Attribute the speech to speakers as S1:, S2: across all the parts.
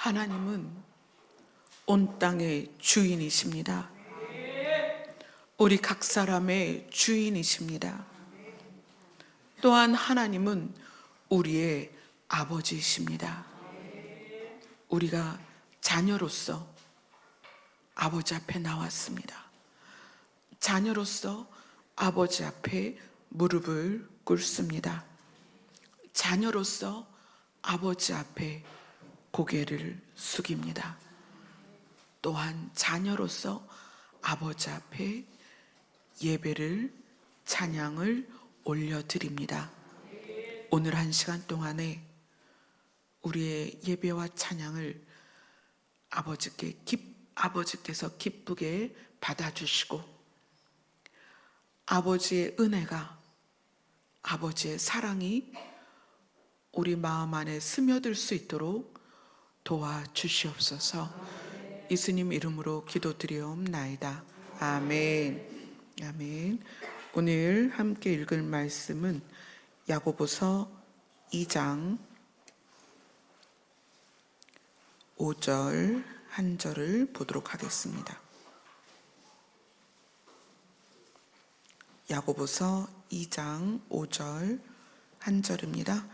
S1: 하나님은 온 땅의 주인이십니다. 우리 각 사람의 주인이십니다. 또한 하나님은 우리의 아버지이십니다. 우리가 자녀로서 아버지 앞에 나왔습니다. 자녀로서 아버지 앞에 무릎을 꿇습니다. 자녀로서 아버지 앞에 고개를 숙입니다. 또한 자녀로서 아버지 앞에 예배를, 찬양을 올려드립니다. 오늘 한 시간 동안에 우리의 예배와 찬양을 아버지께서 기쁘게 받아주시고, 아버지의 은혜가, 아버지의 사랑이 우리 마음 안에 스며들 수 있도록 도와주시옵소서. 예수님 이름으로 기도드리옵나이다. 아멘. 아멘. 오늘 함께 읽을 말씀은 야고보서 2장 5절 한 절을 보도록 하겠습니다. 야고보서 2장 5절 한 절입니다.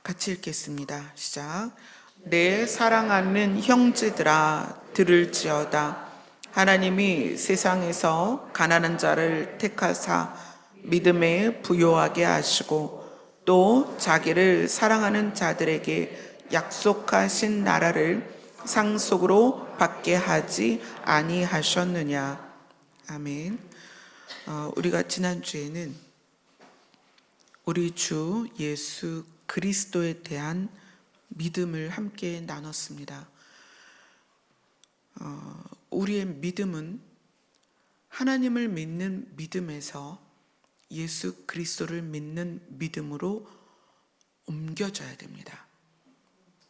S1: 같이 읽겠습니다. 시작. 내 사랑하는 형제들아 들을지어다. 하나님이 세상에서 가난한 자를 택하사 믿음에 부요하게 하시고 또 자기를 사랑하는 자들에게 약속하신 나라를 상속으로 받게 하지 아니하셨느냐. 아멘. 우리가 지난주에는 우리 주 예수 그리스도에 대한 믿음을 함께 나눴습니다. 우리의 믿음은 하나님을 믿는 믿음에서 예수 그리스도를 믿는 믿음으로 옮겨져야 됩니다.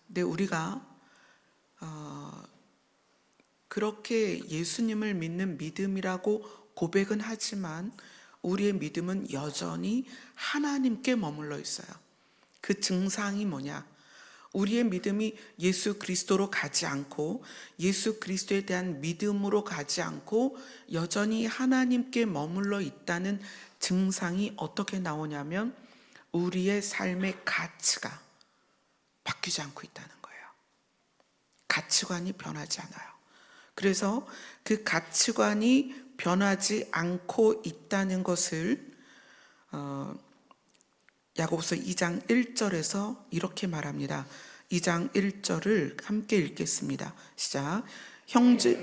S1: 근데 우리가 그렇게 예수님을 믿는 믿음이라고 고백은 하지만 우리의 믿음은 여전히 하나님께 머물러 있어요. 그 증상이 뭐냐? 우리의 믿음이 예수 그리스도로 가지 않고 예수 그리스도에 대한 믿음으로 가지 않고 여전히 하나님께 머물러 있다는 증상이 어떻게 나오냐면 우리의 삶의 가치가 바뀌지 않고 있다는 거예요. 가치관이 변하지 않아요. 그래서 그 가치관이 변하지 않고 있다는 것을 야고보서 2장 1절에서 이렇게 말합니다. 2장 1절을 함께 읽겠습니다. 시작. 형제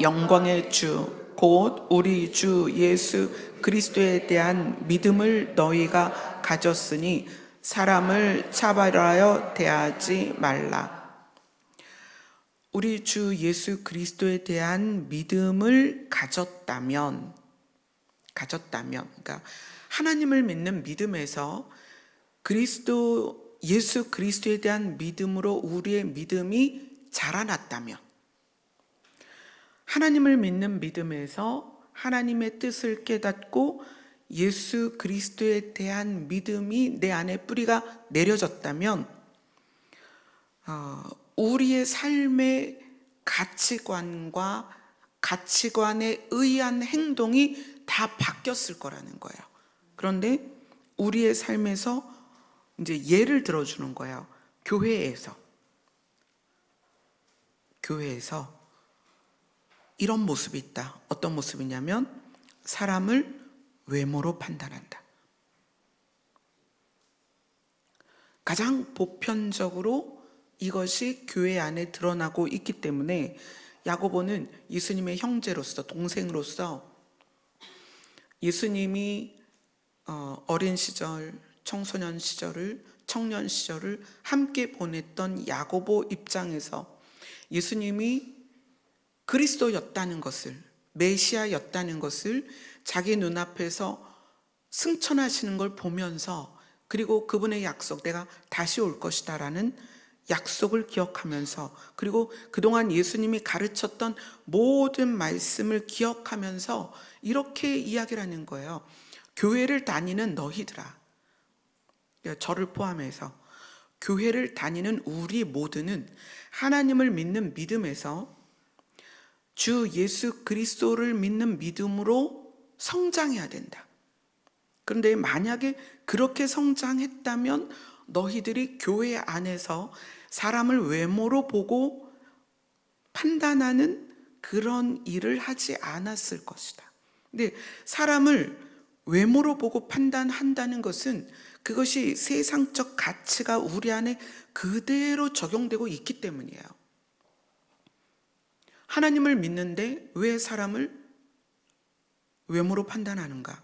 S1: 영광의 주 곧 우리 주 예수 그리스도에 대한 믿음을 너희가 가졌으니 사람을 차별하여 대하지 말라. 우리 주 예수 그리스도에 대한 믿음을 가졌다면 그러니까 하나님을 믿는 믿음에서 예수 그리스도에 대한 믿음으로 우리의 믿음이 자라났다면, 하나님을 믿는 믿음에서 하나님의 뜻을 깨닫고 예수 그리스도에 대한 믿음이 내 안에 뿌리가 내려졌다면 우리의 삶의 가치관과 가치관에 의한 행동이 다 바뀌었을 거라는 거예요. 그런데 우리의 삶에서 이제 예를 들어주는 거예요. 교회에서 이런 모습이 있다. 어떤 모습이냐면 사람을 외모로 판단한다. 가장 보편적으로 이것이 교회 안에 드러나고 있기 때문에 야고보는 예수님의 형제로서, 동생으로서 예수님이 어린 시절, 청소년 시절을, 청년 시절을 함께 보냈던 야고보 입장에서 예수님이 그리스도였다는 것을, 메시아였다는 것을 자기 눈앞에서 승천하시는 걸 보면서, 그리고 그분의 약속, 내가 다시 올 것이다 라는 약속을 기억하면서, 그리고 그동안 예수님이 가르쳤던 모든 말씀을 기억하면서 이렇게 이야기를 하는 거예요. 교회를 다니는 너희들아, 저를 포함해서 교회를 다니는 우리 모두는 하나님을 믿는 믿음에서 주 예수 그리스도를 믿는 믿음으로 성장해야 된다. 그런데 만약에 그렇게 성장했다면 너희들이 교회 안에서 사람을 외모로 보고 판단하는 그런 일을 하지 않았을 것이다. 근데 사람을 외모로 보고 판단한다는 것은 그것이 세상적 가치가 우리 안에 그대로 적용되고 있기 때문이에요. 하나님을 믿는데 왜 사람을 외모로 판단하는가?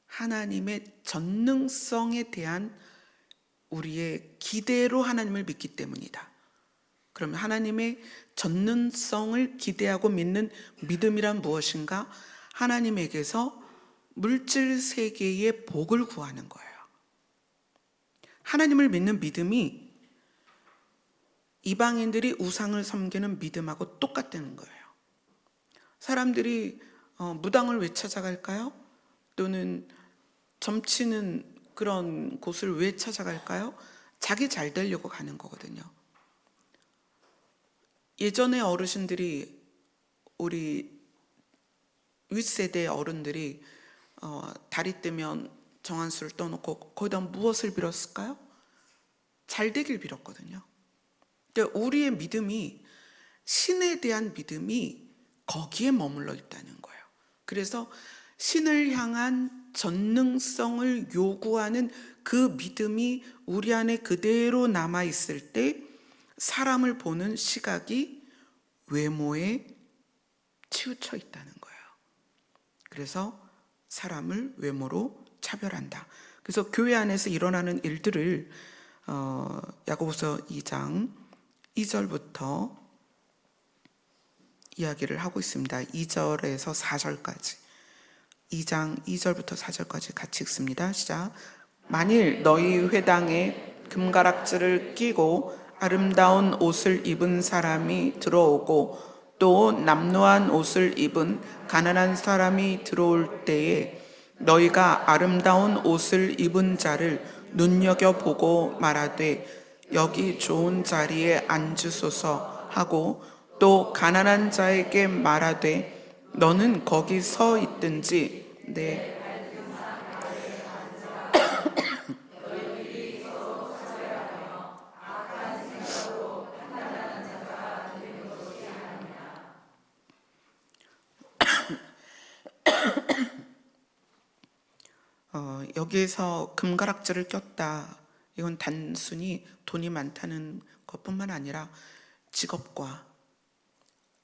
S1: 하나님의 전능성에 대한 우리의 기대로 하나님을 믿기 때문이다. 그러면 하나님의 전능성을 기대하고 믿는 믿음이란 무엇인가? 하나님에게서 물질 세계의 복을 구하는 거예요. 하나님을 믿는 믿음이 이방인들이 우상을 섬기는 믿음하고 똑같다는 거예요. 사람들이 무당을 왜 찾아갈까요? 또는 점치는 그런 곳을 왜 찾아갈까요? 자기 잘 되려고 가는 거거든요. 예전에 어르신들이, 우리 윗세대 어른들이 달이 뜨면 정한수를 떠놓고 거기다 무엇을 빌었을까요? 잘 되길 빌었거든요. 그러니까 우리의 믿음이, 신에 대한 믿음이 거기에 머물러 있다는 거예요. 그래서 신을 향한 전능성을 요구하는 그 믿음이 우리 안에 그대로 남아있을 때 사람을 보는 시각이 외모에 치우쳐 있다는 거예요. 그래서 사람을 외모로 차별한다. 그래서 교회 안에서 일어나는 일들을 야고보서 2장 2절부터 이야기를 하고 있습니다. 2절에서 4절까지. 2장 2절부터 4절까지 같이 읽습니다. 시작. 만일 너희 회당에 금가락지를 끼고 아름다운 옷을 입은 사람이 들어오고 또 남루한 옷을 입은 가난한 사람이 들어올 때에 너희가 아름다운 옷을 입은 자를 눈여겨보고 말하되 여기 좋은 자리에 앉으소서 하고 또 가난한 자에게 말하되 너는 거기 서 있든지 여기에서 금가락지를 꼈다. 이건 단순히 돈이 많다는 것뿐만 아니라 직업과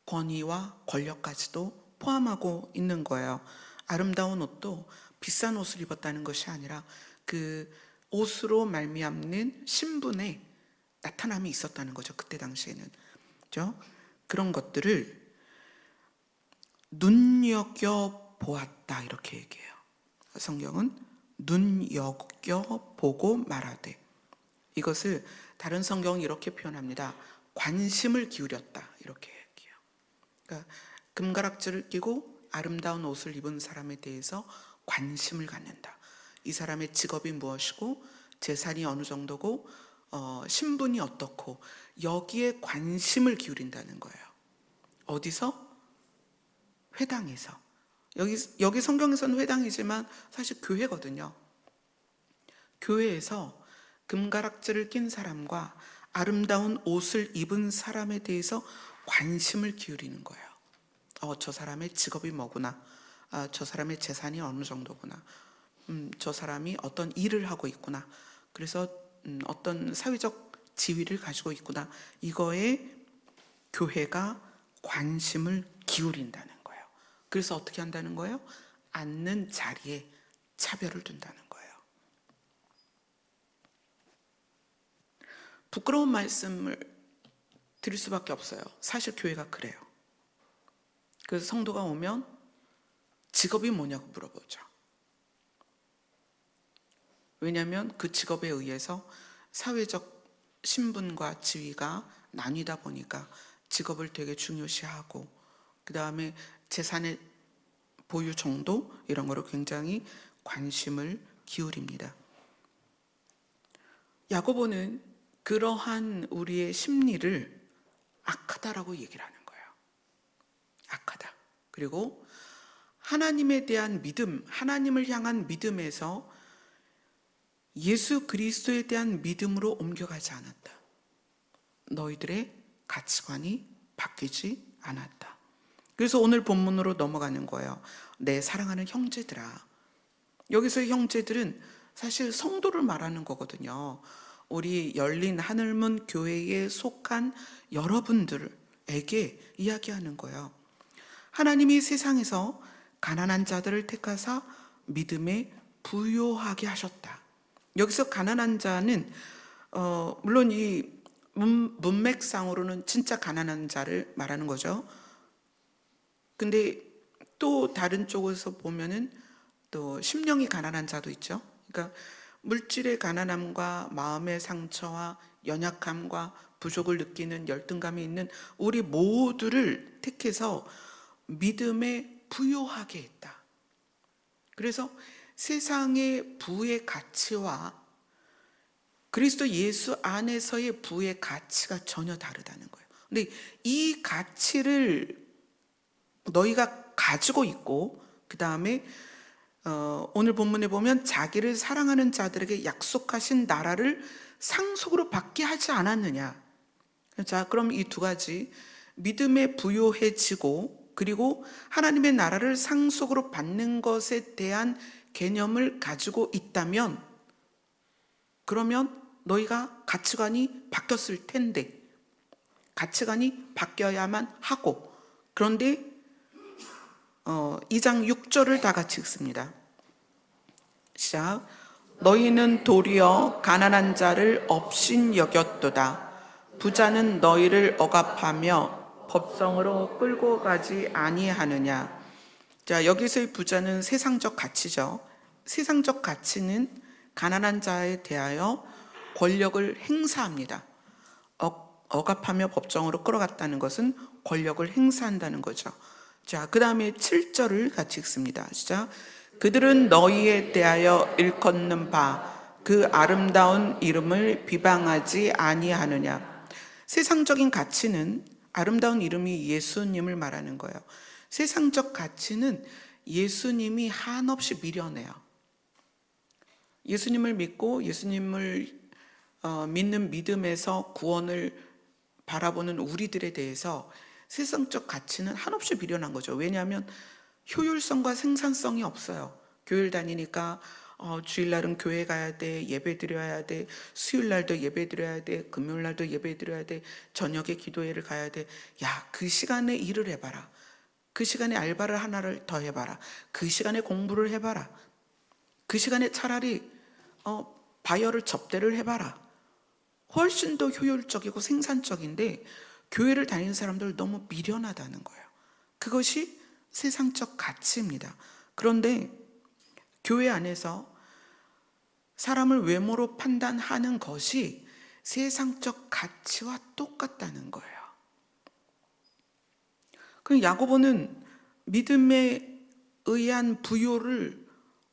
S1: 권위와 권력까지도 포함하고 있는 거예요. 아름다운 옷도 비싼 옷을 입었다는 것이 아니라 그 옷으로 말미암는 신분의 나타남이 있었다는 거죠. 그때 당시에는. 그렇죠? 그런 것들을 눈여겨보았다 이렇게 얘기해요. 성경은 눈여겨보고 말하되, 이것을 다른 성경은 이렇게 표현합니다. 관심을 기울였다 이렇게 얘기해요. 그러니까 금가락지를 끼고 아름다운 옷을 입은 사람에 대해서 관심을 갖는다. 이 사람의 직업이 무엇이고 재산이 어느 정도고 신분이 어떻고 여기에 관심을 기울인다는 거예요. 어디서? 회당에서. 여기 성경에서는 회당이지만 사실 교회거든요. 교회에서 금가락지를 낀 사람과 아름다운 옷을 입은 사람에 대해서 관심을 기울이는 거예요. 저 사람의 직업이 뭐구나. 저 사람의 재산이 어느 정도구나. 저 사람이 어떤 일을 하고 있구나. 그래서 어떤 사회적 지위를 가지고 있구나. 이거에 교회가 관심을 기울인다는 거예요. 그래서 어떻게 한다는 거예요? 앉는 자리에 차별을 둔다는 거예요. 부끄러운 말씀을 드릴 수밖에 없어요. 사실 교회가 그래요. 그래서 성도가 오면 직업이 뭐냐고 물어보죠. 왜냐하면 그 직업에 의해서 사회적 신분과 지위가 나뉘다 보니까 직업을 되게 중요시하고, 그 다음에 재산의 보유 정도 이런 거를 굉장히 관심을 기울입니다. 야고보는 그러한 우리의 심리를 악하다라고 얘기를 하는 거예요. 악하다. 그리고 하나님에 대한 믿음, 하나님을 향한 믿음에서 예수 그리스도에 대한 믿음으로 옮겨가지 않았다. 너희들의 가치관이 바뀌지 않았다. 그래서 오늘 본문으로 넘어가는 거예요. 내 사랑하는 형제들아. 여기서의 형제들은 사실 성도를 말하는 거거든요. 우리 열린 하늘문 교회에 속한 여러분들에게 이야기하는 거예요. 하나님이 세상에서 가난한 자들을 택하사 믿음에 부요하게 하셨다. 여기서 가난한 자는 물론 이 문맥상으로는 진짜 가난한 자를 말하는 거죠. 근데 또 다른 쪽에서 보면은 또 심령이 가난한 자도 있죠. 그러니까 물질의 가난함과 마음의 상처와 연약함과 부족을 느끼는 열등감이 있는 우리 모두를 택해서 믿음에 부요하게 했다. 그래서 세상의 부의 가치와 그리스도 예수 안에서의 부의 가치가 전혀 다르다는 거예요. 근데 이 가치를 너희가 가지고 있고, 그 다음에 오늘 본문에 보면 자기를 사랑하는 자들에게 약속하신 나라를 상속으로 받게 하지 않았느냐. 자, 그럼 이 두 가지, 믿음에 부요해지고 그리고 하나님의 나라를 상속으로 받는 것에 대한 개념을 가지고 있다면, 그러면 너희가 가치관이 바뀌었을 텐데, 가치관이 바뀌어야만 하고, 그런데 2장 6절을 다 같이 읽습니다. 시작. 너희는 도리어 가난한 자를 업신 여겼도다. 부자는 너희를 억압하며 법정으로 끌고 가지 아니하느냐. 자, 여기서의 부자는 세상적 가치죠. 세상적 가치는 가난한 자에 대하여 권력을 행사합니다. 억압하며 법정으로 끌어갔다는 것은 권력을 행사한다는 거죠. 자, 그 다음에 7절을 같이 읽습니다. 시작. 그들은 너희에 대하여 일컫는 바 그 아름다운 이름을 비방하지 아니하느냐. 세상적인 가치는 아름다운 이름이 예수님을 말하는 거예요. 세상적 가치는 예수님이 한없이 미련해요. 예수님을 믿고 예수님을 믿는 믿음에서 구원을 바라보는 우리들에 대해서 세상적 가치는 한없이 미련한 거죠. 왜냐하면 효율성과 생산성이 없어요. 교회를 다니니까 주일날은 교회 가야 돼, 예배 드려야 돼, 수요일날도 예배 드려야 돼, 금요일날도 예배 드려야 돼, 저녁에 기도회를 가야 돼. 야, 그 시간에 일을 해봐라. 그 시간에 알바를 하나를 더 해봐라. 그 시간에 공부를 해봐라. 그 시간에 차라리 바이어를 접대를 해봐라. 훨씬 더 효율적이고 생산적인데 교회를 다니는 사람들 너무 미련하다는 거예요. 그것이 세상적 가치입니다. 그런데 교회 안에서 사람을 외모로 판단하는 것이 세상적 가치와 똑같다는 거예요. 그럼 야고보는 믿음에 의한 부요를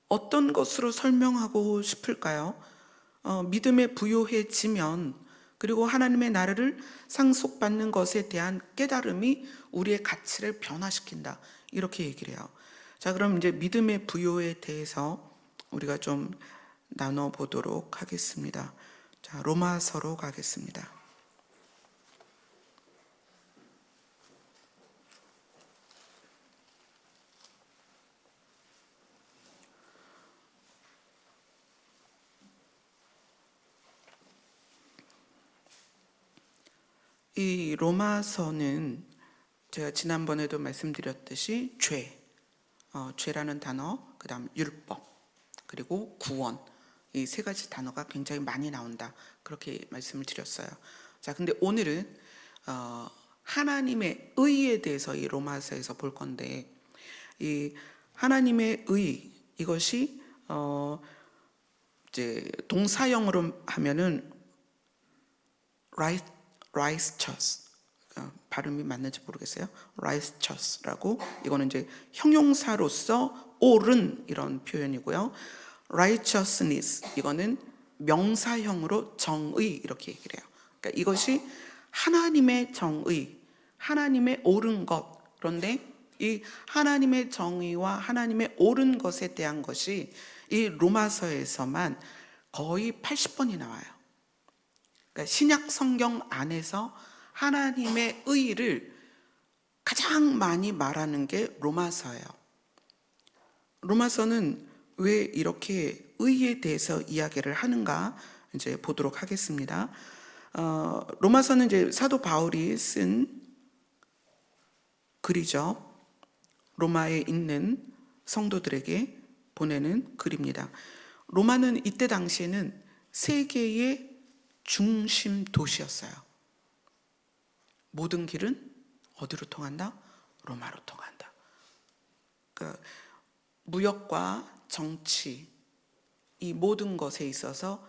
S1: 어떤 것으로 설명하고 싶을까요? 믿음에 부요해지면, 그리고 하나님의 나라를 상속받는 것에 대한 깨달음이 우리의 가치를 변화시킨다. 이렇게 얘기를 해요. 자, 그럼 이제 믿음의 부요에 대해서 우리가 좀 나눠보도록 하겠습니다. 자, 로마서로 가겠습니다. 이 로마서는 제가 지난번에도 말씀드렸듯이 죄라는 단어, 그 다음 율법, 그리고 구원, 이 세 가지 단어가 굉장히 많이 나온다. 그렇게 말씀을 드렸어요. 자, 근데 오늘은 하나님의 의에 대해서 이 로마서에서 볼 건데, 이 하나님의 의, 이것이 이제 동사형으로 하면은 righteous, 발음이 맞는지 모르겠어요. righteous라고, 이거는 이제 형용사로서 옳은 이런 표현이고요. righteousness, 이거는 명사형으로 정의 이렇게 얘기를 해요. 그러니까 이것이 하나님의 정의, 하나님의 옳은 것. 그런데 이 하나님의 정의와 하나님의 옳은 것에 대한 것이 이 로마서에서만 거의 80번이 나와요. 그러니까 신약 성경 안에서 하나님의 의를 가장 많이 말하는 게 로마서예요. 로마서는 왜 이렇게 의에 대해서 이야기를 하는가 이제 보도록 하겠습니다. 로마서는 이제 사도 바울이 쓴 글이죠. 로마에 있는 성도들에게 보내는 글입니다. 로마는 이때 당시에는 세계의 중심 도시였어요. 모든 길은 어디로 통한다? 로마로 통한다. 그러니까 무역과 정치, 이 모든 것에 있어서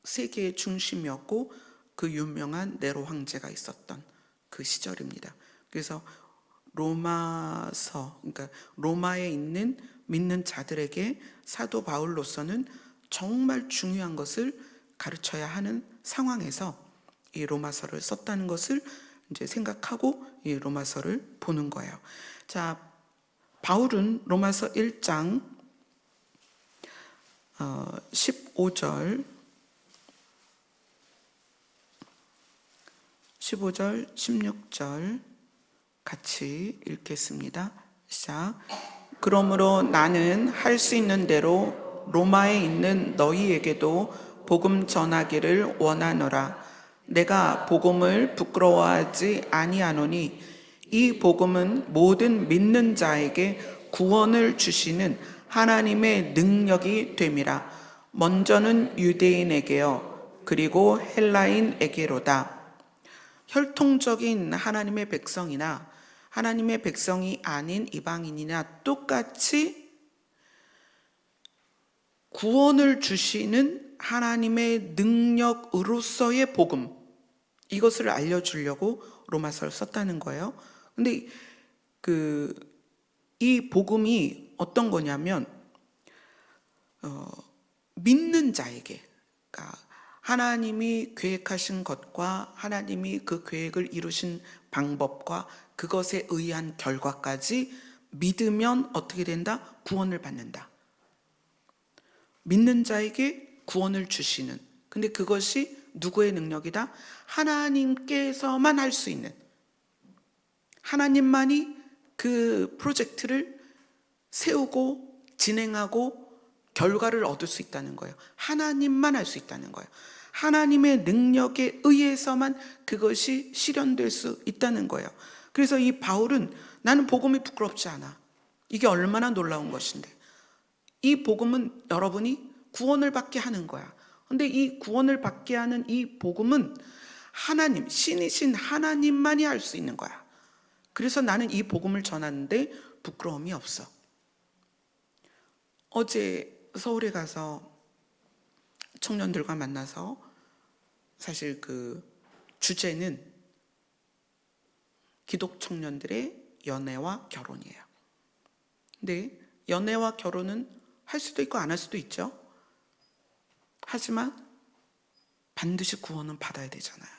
S1: 세계의 중심이었고 그 유명한 네로 황제가 있었던 그 시절입니다. 그래서 로마서, 그러니까 로마에 있는 믿는 자들에게 사도 바울로서는 정말 중요한 것을 가르쳐야 하는 상황에서 이 로마서를 썼다는 것을 이제 생각하고 이 로마서를 보는 거예요. 자, 바울은 로마서 1장 15절 16절 같이 읽겠습니다. 시작. 그러므로 나는 할 수 있는 대로 로마에 있는 너희에게도 복음 전하기를 원하노라. 내가 복음을 부끄러워하지 아니하노니 이 복음은 모든 믿는 자에게 구원을 주시는 하나님의 능력이 됨이라. 먼저는 유대인에게요, 그리고 헬라인에게로다. 혈통적인 하나님의 백성이나 하나님의 백성이 아닌 이방인이나 똑같이 구원을 주시는 하나님의 능력으로서의 복음, 이것을 알려주려고 로마서를 썼다는 거예요. 근데 이 복음이 어떤 거냐면 믿는 자에게, 그러니까 하나님이 계획하신 것과 하나님이 그 계획을 이루신 방법과 그것에 의한 결과까지 믿으면 어떻게 된다? 구원을 받는다. 믿는 자에게 구원을 주시는, 근데 그것이 누구의 능력이다? 하나님께서만 할 수 있는, 하나님만이 그 프로젝트를 세우고 진행하고 결과를 얻을 수 있다는 거예요. 하나님만 할 수 있다는 거예요. 하나님의 능력에 의해서만 그것이 실현될 수 있다는 거예요. 그래서 이 바울은 나는 복음이 부끄럽지 않아. 이게 얼마나 놀라운 것인데. 이 복음은 여러분이 구원을 받게 하는 거야. 근데 이 구원을 받게 하는 이 복음은 하나님, 신이신 하나님만이 할 수 있는 거야. 그래서 나는 이 복음을 전하는데 부끄러움이 없어. 어제 서울에 가서 청년들과 만나서 사실 그 주제는 기독 청년들의 연애와 결혼이에요. 근데 연애와 결혼은 할 수도 있고 안 할 수도 있죠. 하지만 반드시 구원은 받아야 되잖아요.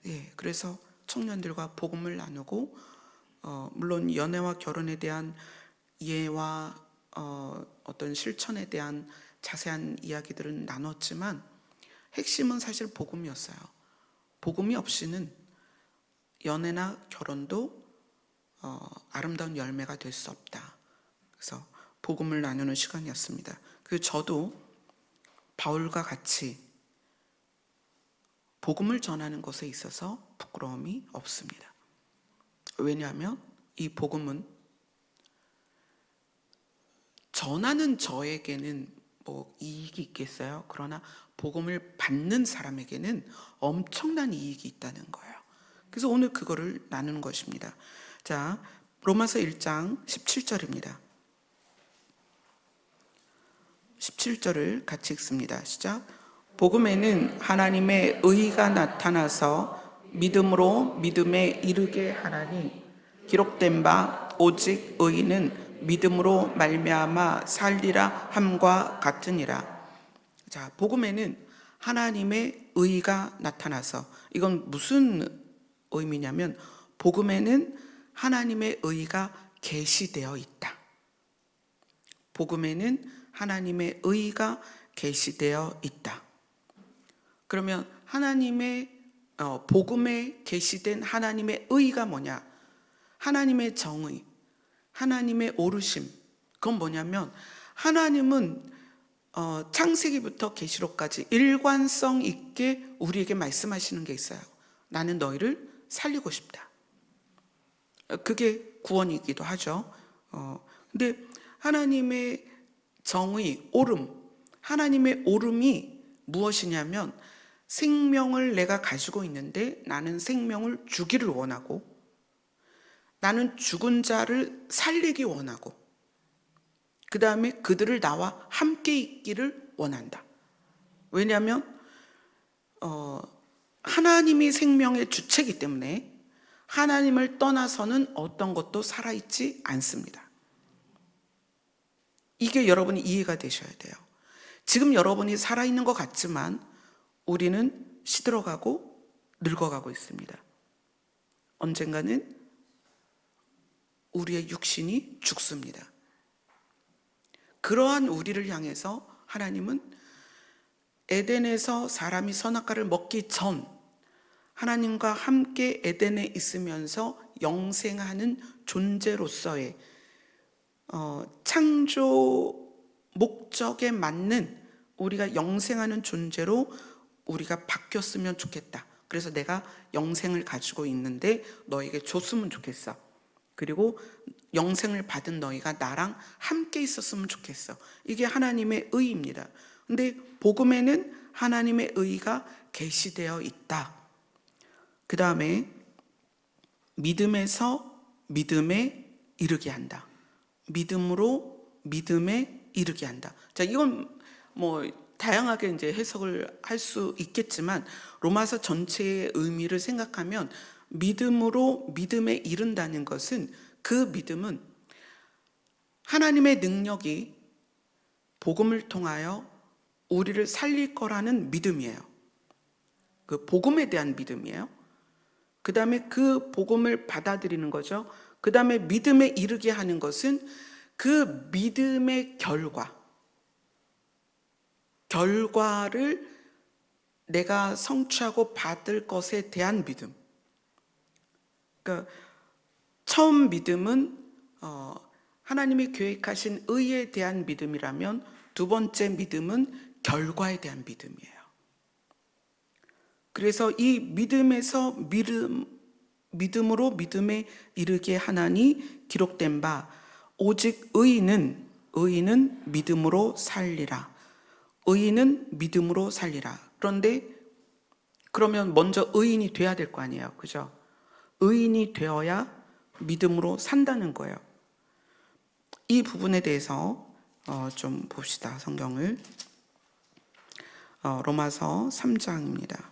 S1: 예, 그래서 청년들과 복음을 나누고 물론 연애와 결혼에 대한 이해와 어떤 실천에 대한 자세한 이야기들은 나눴지만 핵심은 사실 복음이었어요. 복음이 없이는 연애나 결혼도 아름다운 열매가 될 수 없다. 그래서 복음을 나누는 시간이었습니다. 그리고 저도 바울과 같이 복음을 전하는 것에 있어서 부끄러움이 없습니다. 왜냐하면 이 복음은 전하는 저에게는 뭐 이익이 있겠어요. 그러나 복음을 받는 사람에게는 엄청난 이익이 있다는 거예요. 그래서 오늘 그거를 나누는 것입니다. 자, 로마서 1장 17절입니다. 17절을 같이 읽습니다. 시작. 복음에는 하나님의 의가 나타나서 믿음으로 믿음에 이르게 하나니 기록된 바 오직 의인은 믿음으로 말미암아 살리라 함과 같으니라. 자, 복음에는 하나님의 의가 나타나서, 이건 무슨 의미냐면 복음에는 하나님의 의가 계시되어 있다. 복음에는 하나님의 의가 계시되어 있다. 그러면 하나님의 복음에 계시된 하나님의 의가 뭐냐? 하나님의 정의, 하나님의 오르심. 그건 뭐냐면 하나님은 창세기부터 계시록까지 일관성 있게 우리에게 말씀하시는 게 있어요. 나는 너희를 살리고 싶다. 그게 구원이기도 하죠. 근데 하나님의 정의, 오름, 하나님의 오름이 무엇이냐면 생명을 내가 가지고 있는데 나는 생명을 주기를 원하고, 나는 죽은 자를 살리기 원하고, 그 다음에 그들을 나와 함께 있기를 원한다. 왜냐하면 하나님이 생명의 주체이기 때문에 하나님을 떠나서는 어떤 것도 살아있지 않습니다. 이게 여러분이 이해가 되셔야 돼요. 지금 여러분이 살아있는 것 같지만 우리는 시들어가고 늙어가고 있습니다. 언젠가는 우리의 육신이 죽습니다. 그러한 우리를 향해서 하나님은 에덴에서 사람이 선악과를 먹기 전 하나님과 함께 에덴에 있으면서 영생하는 존재로서의 창조 목적에 맞는 우리가 영생하는 존재로 우리가 바뀌었으면 좋겠다. 그래서 내가 영생을 가지고 있는데 너에게 줬으면 좋겠어. 그리고 영생을 받은 너희가 나랑 함께 있었으면 좋겠어. 이게 하나님의 의입니다. 근데 복음에는 하나님의 의가 계시되어 있다. 그 다음에 믿음에서 믿음에 이르게 한다. 믿음으로 믿음에 이르게 한다. 자, 이건 뭐 다양하게 이제 해석을 할 수 있겠지만 로마서 전체의 의미를 생각하면 믿음으로 믿음에 이른다는 것은, 그 믿음은 하나님의 능력이 복음을 통하여 우리를 살릴 거라는 믿음이에요. 그 복음에 대한 믿음이에요. 그 다음에 그 복음을 받아들이는 거죠. 그 다음에 믿음에 이르게 하는 것은 그 믿음의 결과를 내가 성취하고 받을 것에 대한 믿음. 그러니까 처음 믿음은 하나님이 계획하신 의에 대한 믿음이라면, 두 번째 믿음은 결과에 대한 믿음이에요. 그래서 이 믿음에서 믿음으로 믿음에 이르게 하나니 기록된 바 오직 의인은 믿음으로 살리라. 의인은 믿음으로 살리라. 그런데 그러면 먼저 의인이 돼야 될 거 아니에요. 그죠? 의인이 되어야 믿음으로 산다는 거예요. 이 부분에 대해서 좀 봅시다. 성경을. 로마서 3장입니다.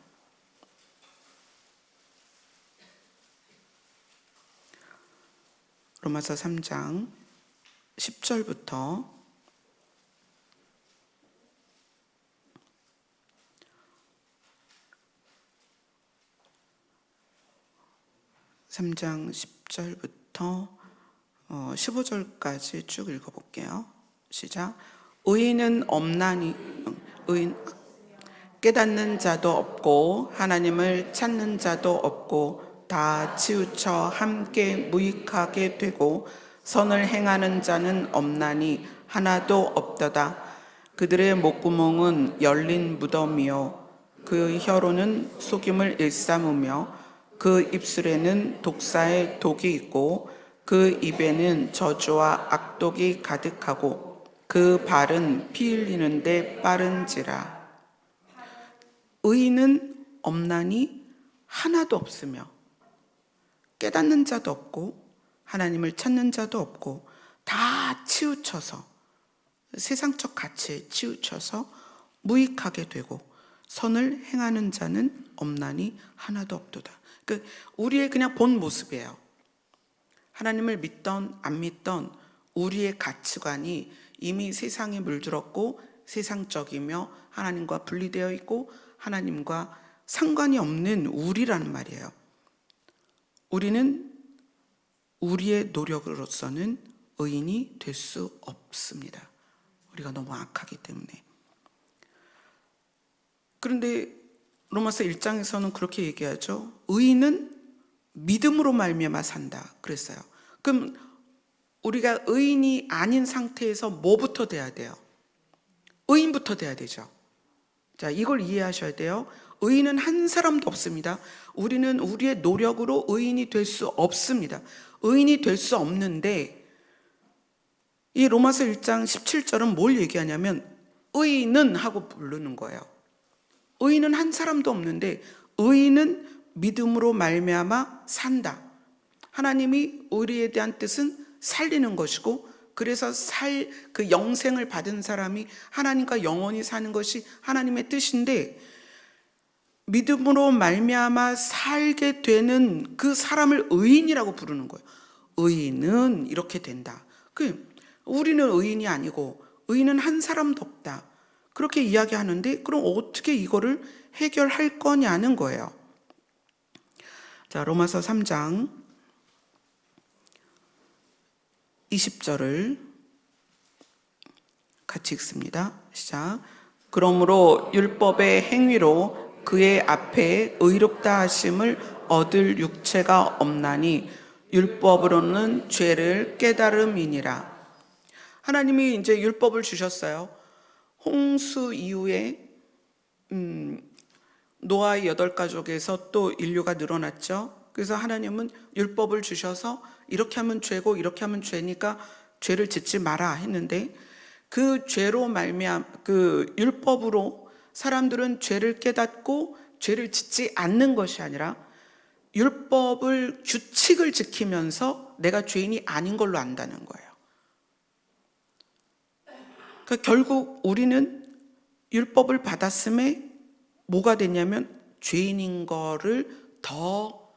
S1: 로마서 3장 10절부터 3장 10절부터 15절까지 쭉 읽어볼게요. 시작. 의인은 없나니 깨닫는 자도 없고 하나님을 찾는 자도 없고 다 치우쳐 함께 무익하게 되고 선을 행하는 자는 없나니 하나도 없도다. 그들의 목구멍은 열린 무덤이요 그 혀로는 속임을 일삼으며 그 입술에는 독사의 독이 있고 그 입에는 저주와 악독이 가득하고 그 발은 피 흘리는데 빠른지라. 의인은 없나니 하나도 없으며 깨닫는 자도 없고 하나님을 찾는 자도 없고 다 치우쳐서 세상적 가치에 치우쳐서 무익하게 되고 선을 행하는 자는 없나니 하나도 없도다. 그러니까 우리의 그냥 본 모습이에요. 하나님을 믿던 안 믿던 우리의 가치관이 이미 세상에 물들었고 세상적이며 하나님과 분리되어 있고 하나님과 상관이 없는 우리라는 말이에요. 우리는 우리의 노력으로서는 의인이 될 수 없습니다. 우리가 너무 악하기 때문에. 그런데 로마서 1장에서는 그렇게 얘기하죠. 의인은 믿음으로 말미암아 산다 그랬어요. 그럼 우리가 의인이 아닌 상태에서 뭐부터 돼야 돼요? 의인부터 돼야 되죠. 자, 이걸 이해하셔야 돼요. 의인은 한 사람도 없습니다. 우리는 우리의 노력으로 의인이 될 수 없습니다. 의인이 될 수 없는데 이 로마서 1장 17절은 뭘 얘기하냐면 의인은 하고 부르는 거예요. 의인은 한 사람도 없는데 의인은 믿음으로 말미암아 산다. 하나님이 의리에 대한 뜻은 살리는 것이고 그래서 그 영생을 받은 사람이 하나님과 영원히 사는 것이 하나님의 뜻인데 믿음으로 말미암아 살게 되는 그 사람을 의인이라고 부르는 거예요. 의인은 이렇게 된다. 우리는 의인이 아니고 의인은 한 사람도 없다. 그렇게 이야기하는데 그럼 어떻게 이거를 해결할 거냐는 거예요. 자, 로마서 3장 20절을 같이 읽습니다. 시작. 그러므로 율법의 행위로 그의 앞에 의롭다 하심을 얻을 육체가 없나니 율법으로는 죄를 깨달음이니라. 하나님이 이제 율법을 주셨어요. 홍수 이후에 노아의 8가족에서 또 인류가 늘어났죠. 그래서 하나님은 율법을 주셔서 이렇게 하면 죄고 이렇게 하면 죄니까 죄를 짓지 마라 했는데 그 죄로 그 율법으로 사람들은 죄를 깨닫고 죄를 짓지 않는 것이 아니라 율법을 규칙을 지키면서 내가 죄인이 아닌 걸로 안다는 거예요. 그러니까 결국 우리는 율법을 받았음에 뭐가 됐냐면 죄인인 거를 더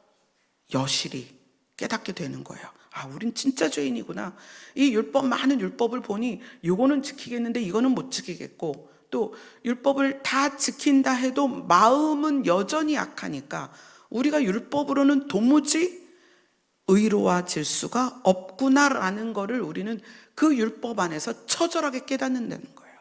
S1: 여실히 깨닫게 되는 거예요. 아, 우린 진짜 죄인이구나. 이 많은 율법을 보니 이거는 지키겠는데 이거는 못 지키겠고 또 율법을 다 지킨다 해도 마음은 여전히 약하니까 우리가 율법으로는 도무지 의로워질 수가 없구나라는 거를 우리는 그 율법 안에서 처절하게 깨닫는다는 거예요.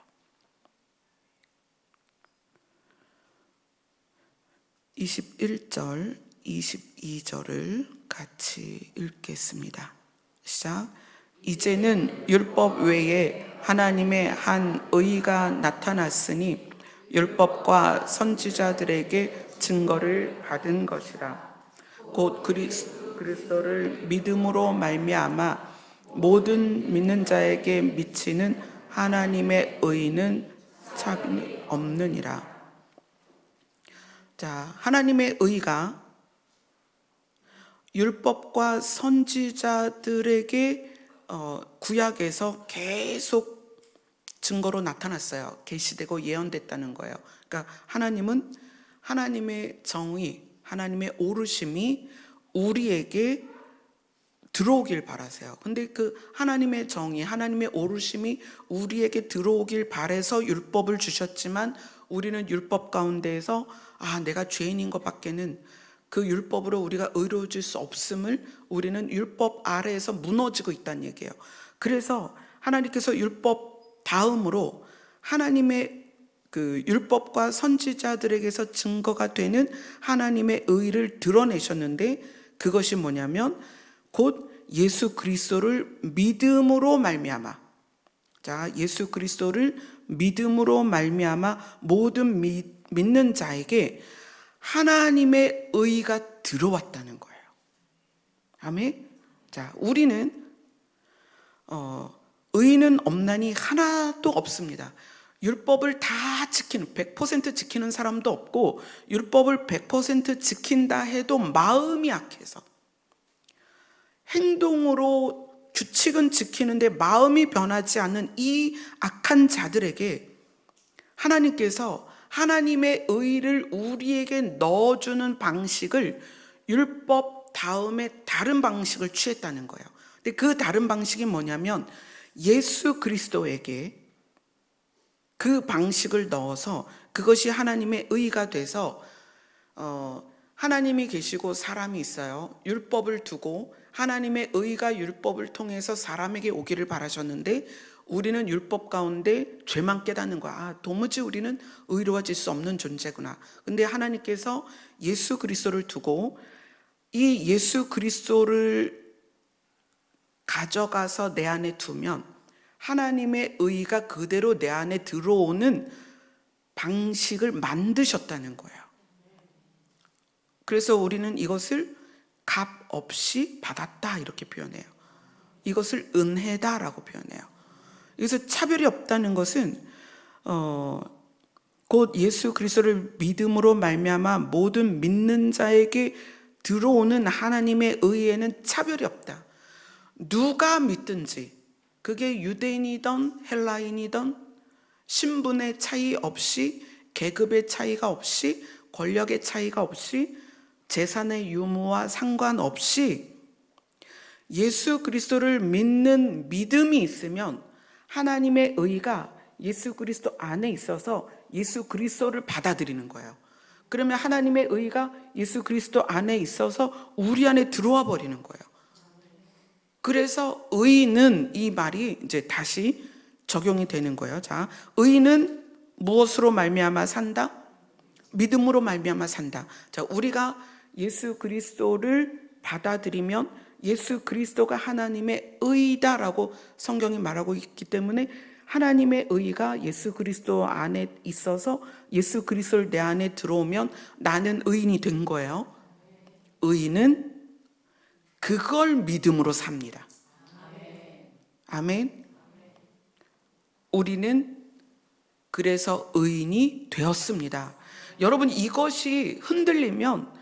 S1: 21절, 22절을 같이 읽겠습니다. 시작. 이제는 율법 외에 하나님의 한 의가 나타났으니 율법과 선지자들에게 증거를 받은 것이라. 곧 그리스도를 믿음으로 말미암아 모든 믿는 자에게 미치는 하나님의 의는 차별이 없느니라. 자, 하나님의 의가 율법과 선지자들에게 구약에서 계속 증거로 나타났어요. 계시되고 예언됐다는 거예요. 그러니까 하나님은 하나님의 정의, 하나님의 오르심이 우리에게 들어오길 바라세요. 근데 그 하나님의 정의, 하나님의 오르심이 우리에게 들어오길 바라서 율법을 주셨지만 우리는 율법 가운데에서 내가 죄인인 것밖에는 그 율법으로 우리가 의로워질 수 없음을 우리는 율법 아래에서 무너지고 있다는 얘기예요. 그래서 하나님께서 율법 다음으로 하나님의 그 율법과 선지자들에게서 증거가 되는 하나님의 의를 드러내셨는데 그것이 뭐냐면 곧 예수 그리스도를 믿음으로 말미암아. 자, 예수 그리스도를 믿음으로 말미암아 모든 믿는 자에게 하나님의 의가 들어왔다는 거예요. 아멘. 자, 우리는 의는 없나니 하나도 없습니다. 율법을 다 지키는 100% 지키는 사람도 없고 율법을 100% 지킨다 해도 마음이 약해서 행동으로 규칙은 지키는데 마음이 변하지 않는 이 악한 자들에게 하나님께서 하나님의 의를 우리에게 넣어주는 방식을 율법 다음에 다른 방식을 취했다는 거예요. 근데 그 다른 방식이 뭐냐면 예수 그리스도에게 그 방식을 넣어서 그것이 하나님의 의가 돼서 하나님이 계시고 사람이 있어요. 율법을 두고 하나님의 의가 율법을 통해서 사람에게 오기를 바라셨는데 우리는 율법 가운데 죄만 깨닫는 거야. 도무지 우리는 의로워질 수 없는 존재구나. 근데 하나님께서 예수 그리스도를 두고 이 예수 그리스도를 가져가서 내 안에 두면 하나님의 의가 그대로 내 안에 들어오는 방식을 만드셨다는 거예요. 그래서 우리는 이것을 값 없이 받았다 이렇게 표현해요. 이것을 은혜다라고 표현해요. 여기서 차별이 없다는 것은 곧 예수 그리스도를 믿음으로 말미암아 모든 믿는 자에게 들어오는 하나님의 의에는 차별이 없다. 누가 믿든지 그게 유대인이든 헬라인이든 신분의 차이 없이 계급의 차이가 없이 권력의 차이가 없이 재산의 유무와 상관없이 예수 그리스도를 믿는 믿음이 있으면 하나님의 의가 예수 그리스도 안에 있어서 예수 그리스도를 받아들이는 거예요. 그러면 하나님의 의가 예수 그리스도 안에 있어서 우리 안에 들어와 버리는 거예요. 그래서 의는 이 말이 이제 다시 적용이 되는 거예요. 자, 의는 무엇으로 말미암아 산다? 믿음으로 말미암아 산다. 자, 우리가 예수 그리스도를 받아들이면 예수 그리스도가 하나님의 의다라고 성경이 말하고 있기 때문에 하나님의 의가 예수 그리스도 안에 있어서 예수 그리스도를 내 안에 들어오면 나는 의인이 된 거예요. 의인은 그걸 믿음으로 삽니다. 아멘. 우리는 그래서 의인이 되었습니다. 여러분, 이것이 흔들리면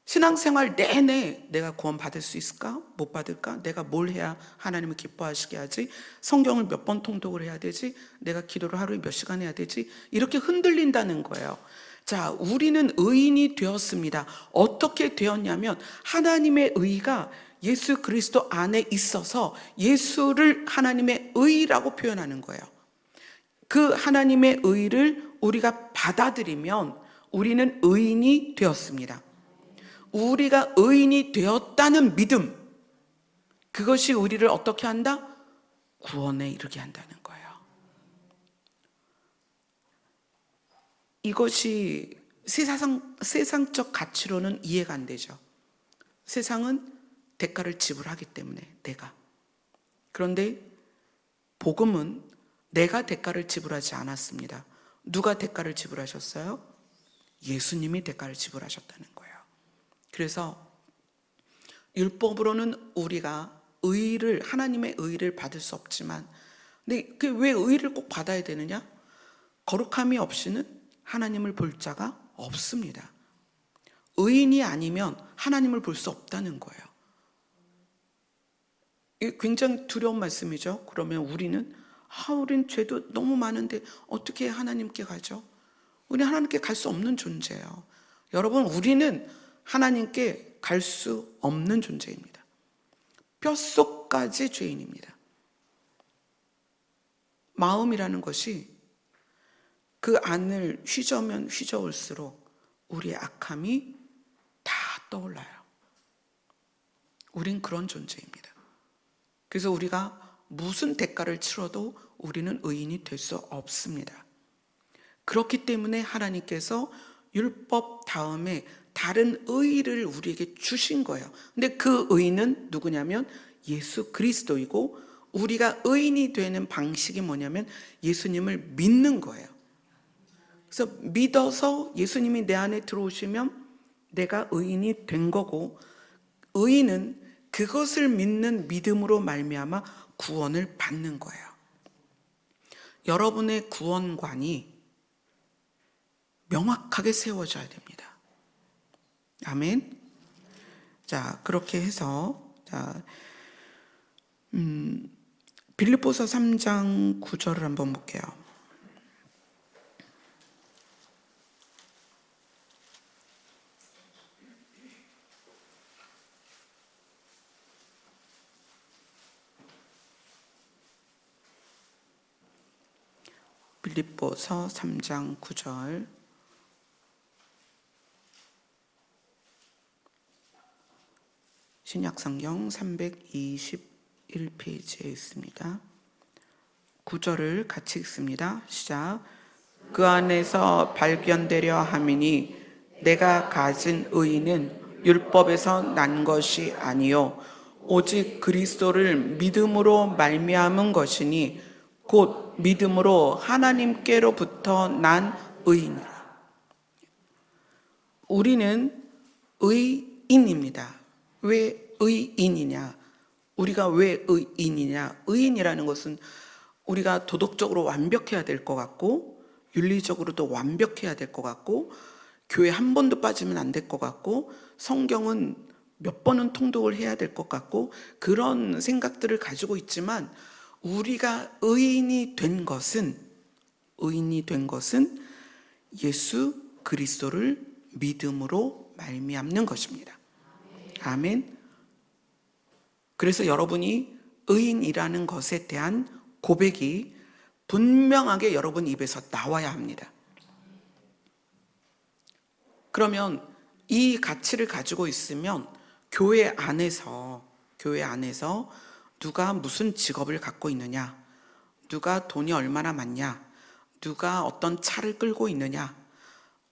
S1: 신앙생활 내내 내가 구원 받을 수 있을까? 못 받을까? 내가 뭘 해야 하나님을 기뻐하시게 하지? 성경을 몇 번 통독을 해야 되지? 내가 기도를 하루에 몇 시간 해야 되지? 이렇게 흔들린다는 거예요. 자, 우리는 의인이 되었습니다. 어떻게 되었냐면 하나님의 의가 예수 그리스도 안에 있어서 예수를 하나님의 의라고 표현하는 거예요. 그 하나님의 의를 우리가 받아들이면 우리는 의인이 되었습니다. 우리가 의인이 되었다는 믿음, 그것이 우리를 어떻게 한다? 구원에 이르게 한다는 거예요. 이것이 세상적 가치로는 이해가 안 되죠. 세상은 대가를 지불하기 때문에 내가. 그런데 복음은 내가 대가를 지불하지 않았습니다. 누가 대가를 지불하셨어요? 예수님이 대가를 지불하셨다는 거예요. 그래서 율법으로는 우리가 하나님의 의를 받을 수 없지만, 근데 왜 의를 꼭 받아야 되느냐? 거룩함이 없이는 하나님을 볼 자가 없습니다. 의인이 아니면 하나님을 볼 수 없다는 거예요. 이게 굉장히 두려운 말씀이죠. 그러면 우리는 우린 죄도 너무 많은데 어떻게 하나님께 가죠? 우리 하나님께 갈 수 없는 존재예요. 여러분, 우리는 하나님께 갈 수 없는 존재입니다. 뼛속까지 죄인입니다. 마음이라는 것이 그 안을 휘저으면 휘저을수록 우리의 악함이 다 떠올라요. 우린 그런 존재입니다. 그래서 우리가 무슨 대가를 치러도 우리는 의인이 될 수 없습니다. 그렇기 때문에 하나님께서 율법 다음에 다른 의를 우리에게 주신 거예요. 근데 그 의는 누구냐면 예수 그리스도이고, 우리가 의인이 되는 방식이 뭐냐면 예수님을 믿는 거예요. 그래서 믿어서 예수님이 내 안에 들어오시면 내가 의인이 된 거고, 의인은 그것을 믿는 믿음으로 말미암아 구원을 받는 거예요. 여러분의 구원관이 명확하게 세워져야 됩니다. 아멘. 자, 그렇게 해서 빌립보서 3장 9절을 한번 볼게요. 빌립보서 3장 9절. 신약성경 321페이지에 있습니다. 9절을 같이 읽습니다. 시작. 그 안에서 발견되려 함이니 내가 가진 의는 율법에서 난 것이 아니요 오직 그리스도를 믿음으로 말미암은 것이니 곧 믿음으로 하나님께로부터 난 의인이라. 우리는 의인입니다. 왜 의인이냐? 우리가 왜 의인이냐? 의인이라는 것은 우리가 도덕적으로 완벽해야 될 것 같고, 윤리적으로도 완벽해야 될 것 같고, 교회 한 번도 빠지면 안 될 것 같고, 성경은 몇 번은 통독을 해야 될 것 같고, 그런 생각들을 가지고 있지만, 우리가 의인이 된 것은 예수 그리스도를 믿음으로 말미암는 것입니다. 아멘. 그래서 여러분이 의인이라는 것에 대한 고백이 분명하게 여러분 입에서 나와야 합니다. 그러면 이 가치를 가지고 있으면 교회 안에서 누가 무슨 직업을 갖고 있느냐, 누가 돈이 얼마나 많냐, 누가 어떤 차를 끌고 있느냐,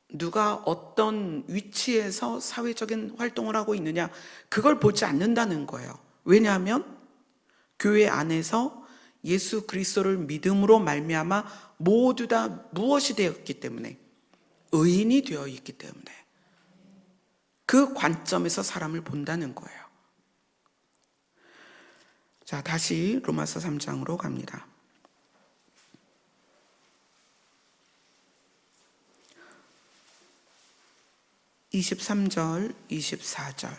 S1: 누가 어떤 위치에서 사회적인 활동을 하고 있느냐, 그걸 보지 않는다는 거예요. 왜냐하면 교회 안에서 예수 그리스도를 믿음으로 말미암아 모두 다 무엇이 되었기 때문에, 의인이 되어 있기 때문에 그 관점에서 사람을 본다는 거예요. 자, 다시 로마서 3장으로 갑니다. 23절, 24절.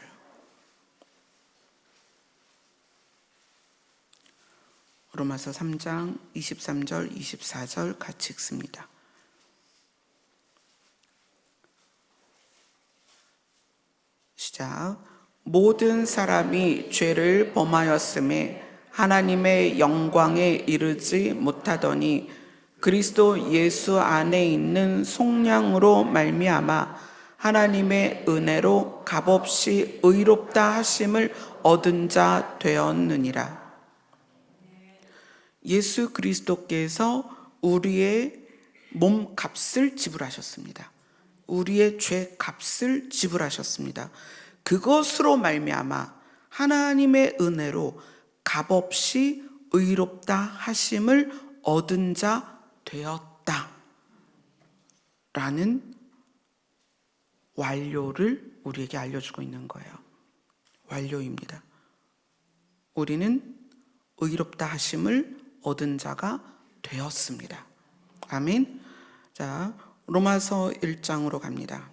S1: 로마서 3장 23절, 24절 같이 읽습니다. 시작. 모든 사람이 죄를 범하였음에 하나님의 영광에 이르지 못하더니 그리스도 예수 안에 있는 속량으로 말미암아 하나님의 은혜로 값없이 의롭다 하심을 얻은 자 되었느니라. 예수 그리스도께서 우리의 몸값을 지불하셨습니다. 우리의 죄 값을 지불하셨습니다. 그것으로 말미암아 하나님의 은혜로 값없이 의롭다 하심을 얻은 자 되었다 라는 완료를 우리에게 알려주고 있는 거예요. 완료입니다. 우리는 의롭다 하심을 얻은 자가 되었습니다. 아멘. 자, 로마서 1장으로 갑니다.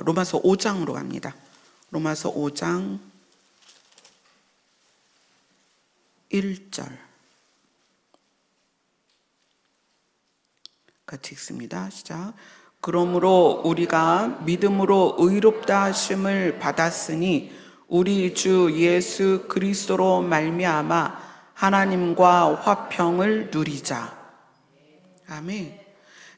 S1: 로마서 5장으로 갑니다. 로마서 5장 1절 같이 읽습니다. 시작. 그러므로 우리가 믿음으로 의롭다 하심을 받았으니 우리 주 예수 그리스도로 말미암아 하나님과 화평을 누리자. 아멘.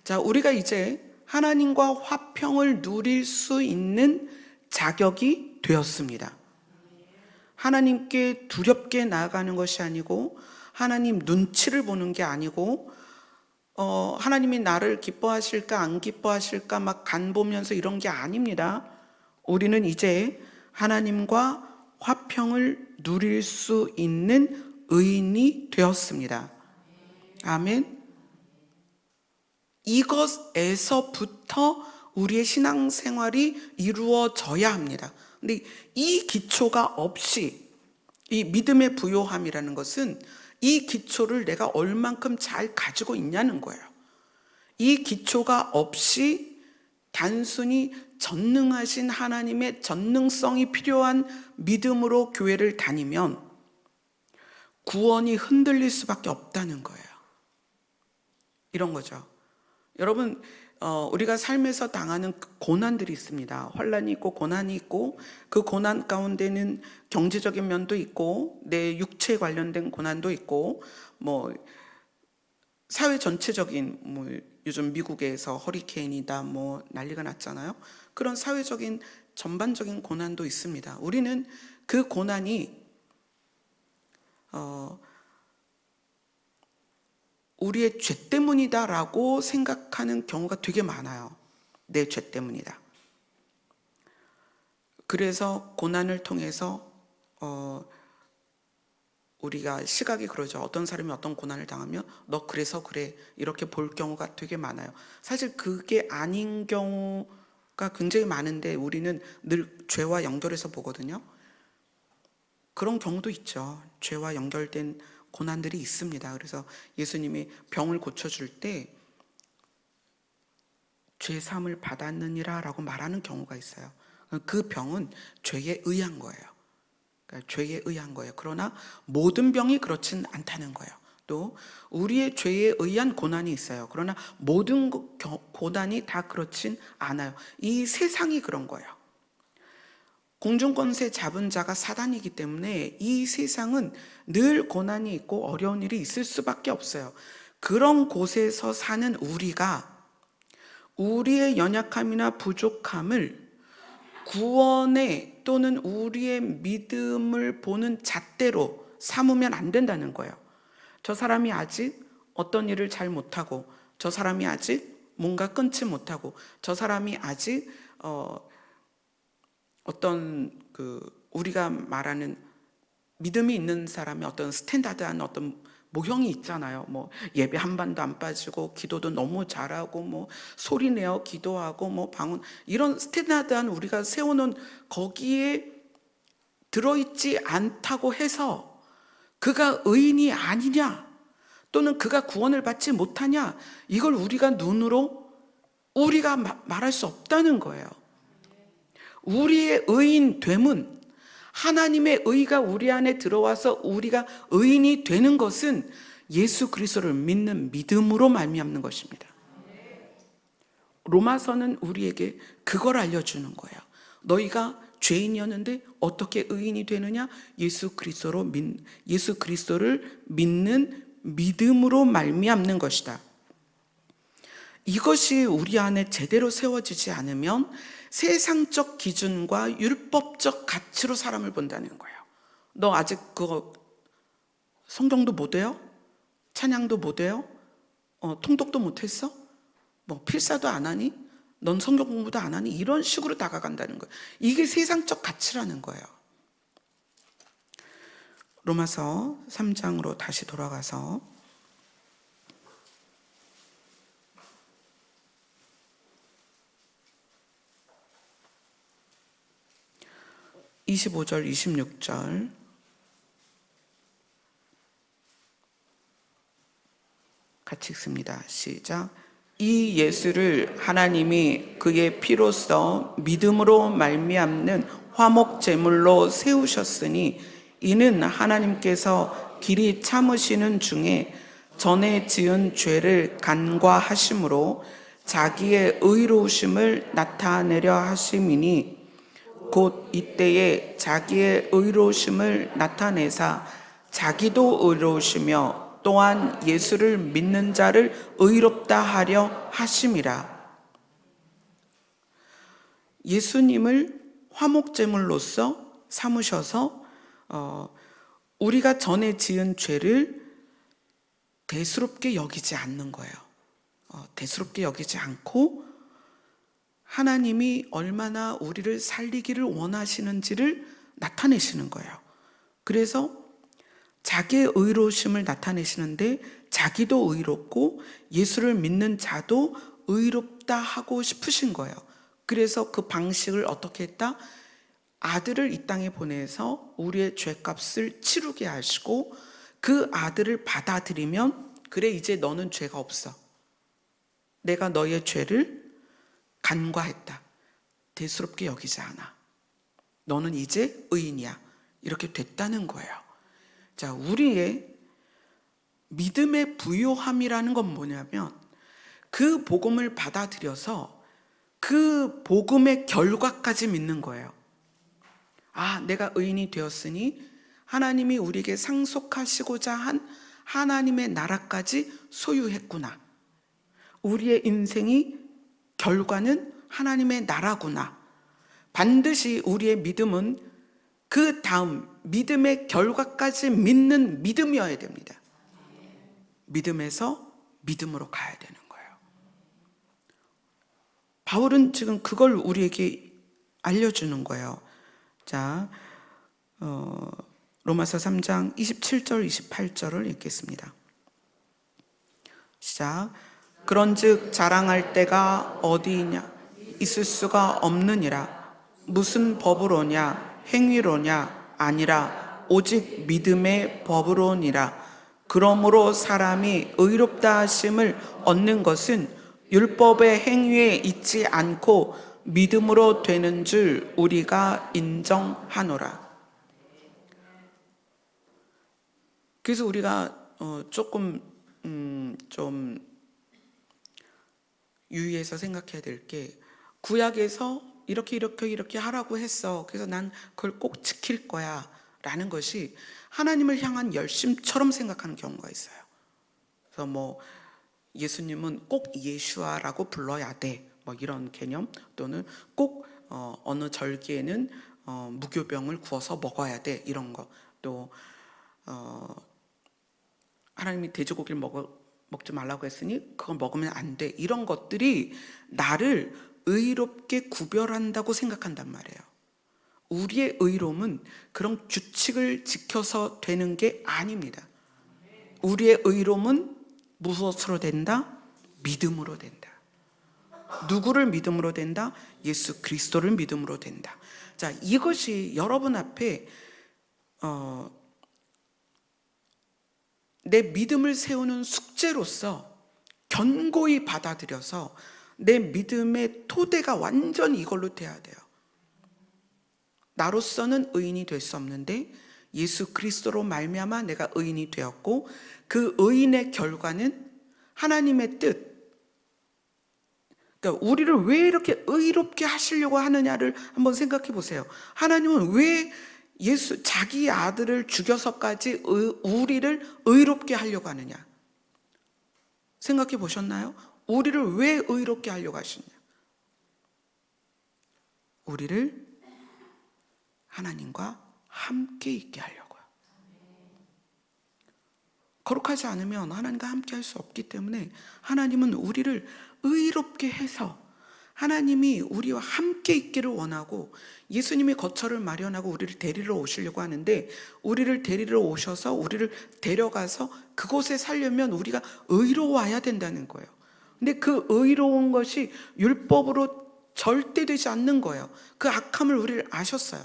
S1: 자, 우리가 이제 하나님과 화평을 누릴 수 있는 자격이 되었습니다. 하나님께 두렵게 나아가는 것이 아니고, 하나님 눈치를 보는 게 아니고, 하나님이 나를 기뻐하실까 안 기뻐하실까 막 간 보면서 이런 게 아닙니다. 우리는 이제 하나님과 화평을 누릴 수 있는 의인이 되었습니다. 아멘. 이것에서부터 우리의 신앙생활이 이루어져야 합니다. 근데 이 기초가 없이, 이 믿음의 부요함이라는 것은 이 기초를 내가 얼만큼 잘 가지고 있냐는 거예요. 이 기초가 없이 단순히 전능하신 하나님의 전능성이 필요한 믿음으로 교회를 다니면 구원이 흔들릴 수밖에 없다는 거예요. 이런 거죠. 여러분, 우리가 삶에서 당하는 고난들이 있습니다. 환난이 있고 고난이 있고, 그 고난 가운데는 경제적인 면도 있고 내 육체에 관련된 고난도 있고, 뭐 사회 전체적인 요즘 미국에서 허리케인이다 난리가 났잖아요. 그런 사회적인 전반적인 고난도 있습니다. 우리는 그 고난이 우리의 죄 때문이다라고 생각하는 경우가 되게 많아요. 내 죄 때문이다. 그래서 고난을 통해서 우리가 시각이 그러죠. 어떤 사람이 어떤 고난을 당하면 너 그래서 그래 이렇게 볼 경우가 되게 많아요. 사실 그게 아닌 경우가 굉장히 많은데 우리는 늘 죄와 연결해서 보거든요. 그런 경우도 있죠. 죄와 연결된 고난들이 있습니다. 그래서 예수님이 병을 고쳐줄 때 죄 사함을 받았느니라 라고 말하는 경우가 있어요. 그 병은 죄에 의한 거예요. 그러니까 죄에 의한 거예요. 그러나 모든 병이 그렇진 않다는 거예요. 또 우리의 죄에 의한 고난이 있어요. 그러나 모든 고난이 다 그렇진 않아요. 이 세상이 그런 거예요. 공중권세 잡은 자가 사단이기 때문에 이 세상은 늘 고난이 있고 어려운 일이 있을 수밖에 없어요. 그런 곳에서 사는 우리가 우리의 연약함이나 부족함을 구원의 또는 우리의 믿음을 보는 잣대로 삼으면 안 된다는 거예요. 저 사람이 아직 어떤 일을 잘 못하고, 저 사람이 아직 뭔가 끊지 못하고, 저 사람이 아직 어떤 우리가 말하는 믿음이 있는 사람의 어떤 스탠다드한 어떤 모형이 있잖아요. 예배 한 반도 안 빠지고 기도도 너무 잘하고 소리 내어 기도하고 방언, 이런 스탠다드한 우리가 세워놓은 거기에 들어있지 않다고 해서 그가 의인이 아니냐 또는 그가 구원을 받지 못하냐, 이걸 우리가 눈으로 우리가 말할 수 없다는 거예요. 우리의 의인됨은, 하나님의 의가 우리 안에 들어와서 우리가 의인이 되는 것은 예수 그리스도를 믿는 믿음으로 말미암는 것입니다. 로마서는 우리에게 그걸 알려주는 거예요. 너희가 죄인이었는데 어떻게 의인이 되느냐? 예수 그리스도를 믿는 믿음으로 말미암는 것이다. 이것이 우리 안에 제대로 세워지지 않으면 세상적 기준과 율법적 가치로 사람을 본다는 거예요. 너 아직 그거 성경도 못 해요? 찬양도 못 해요? 통독도 못 했어? 필사도 안 하니? 넌 성경 공부도 안 하니? 이런 식으로 다가간다는 거예요. 이게 세상적 가치라는 거예요. 로마서 3장으로 다시 돌아가서 25절, 26절 같이 읽습니다. 시작. 이 예수를 하나님이 그의 피로써 믿음으로 말미암는 화목 제물로 세우셨으니 이는 하나님께서 길이 참으시는 중에 전에 지은 죄를 간과하심으로 자기의 의로우심을 나타내려 하심이니 곧 이때에 자기의 의로우심을 나타내사 자기도 의로우시며 또한 예수를 믿는 자를 의롭다 하려 하심이라. 예수님을 화목제물로서 삼으셔서 우리가 전에 지은 죄를 대수롭게 여기지 않는 거예요. 대수롭게 여기지 않고 하나님이 얼마나 우리를 살리기를 원하시는지를 나타내시는 거예요. 그래서 자기의 의로우심을 나타내시는데 자기도 의롭고 예수를 믿는 자도 의롭다 하고 싶으신 거예요. 그래서 그 방식을 어떻게 했다? 아들을 이 땅에 보내서 우리의 죄값을 치르게 하시고 그 아들을 받아들이면 그래 이제 너는 죄가 없어. 내가 너의 죄를 간과했다. 대수롭게 여기지 않아. 너는 이제 의인이야. 이렇게 됐다는 거예요. 자, 우리의 믿음의 부요함이라는 건 뭐냐면 그 복음을 받아들여서 그 복음의 결과까지 믿는 거예요. 아, 내가 의인이 되었으니 하나님이 우리에게 상속하시고자 한 하나님의 나라까지 소유했구나. 우리의 인생이 결과는 하나님의 나라구나. 반드시 우리의 믿음은 그 다음 믿음의 결과까지 믿는 믿음이어야 됩니다. 믿음에서 믿음으로 가야 되는 거예요. 바울은 지금 그걸 우리에게 알려주는 거예요. 자, 로마서 3장 27절 28절을 읽겠습니다. 시작. 그런즉 자랑할 때가 어디 있냐? 있을 수가 없느니라. 무슨 법으로냐? 행위로냐? 아니라 오직 믿음의 법으로니라. 그러므로 사람이 의롭다 하심을 얻는 것은 율법의 행위에 있지 않고 믿음으로 되는 줄 우리가 인정하노라. 그래서 우리가 조금 좀 유의해서 생각해야 될 게, 구약에서 이렇게 하라고 했어. 그래서 난 그걸 꼭 지킬 거야 라는 것이 하나님을 향한 열심처럼 생각하는 경우가 있어요. 그래서 뭐 예수님은 꼭 예슈아라고 불러야 돼, 뭐 이런 개념, 또는 꼭 어느 절기에는 무교병을 구워서 먹어야 돼, 이런 거. 또 하나님이 돼지고기를 먹지 말라고 했으니 그걸 먹으면 안 돼, 이런 것들이 나를 의롭게 구별한다고 생각한단 말이에요. 우리의 의로움은 그런 규칙을 지켜서 되는 게 아닙니다. 우리의 의로움은 무엇으로 된다? 믿음으로 된다. 누구를 믿음으로 된다? 예수 그리스도를 믿음으로 된다. 자, 이것이 여러분 앞에 내 믿음을 세우는 숙제로서 견고히 받아들여서 내 믿음의 토대가 완전히 이걸로 돼야 돼요. 나로서는 의인이 될 수 없는데 예수 그리스도로 말미암아 내가 의인이 되었고, 그 의인의 결과는 하나님의 뜻. 그러니까 우리를 왜 이렇게 의롭게 하시려고 하느냐를 한번 생각해 보세요. 하나님은 왜 자기 아들을 죽여서까지 우리를 의롭게 하려고 하느냐? 생각해 보셨나요? 우리를 왜 의롭게 하려고 하시느냐? 우리를 하나님과 함께 있게 하려고요. 거룩하지 않으면 하나님과 함께 할 수 없기 때문에 하나님은 우리를 의롭게 해서 하나님이 우리와 함께 있기를 원하고, 예수님이 거처를 마련하고 우리를 데리러 오시려고 하는데, 우리를 데리러 오셔서 우리를 데려가서 그곳에 살려면 우리가 의로워야 된다는 거예요. 근데 그 의로운 것이 율법으로 절대 되지 않는 거예요. 그 악함을 우리를 아셨어요.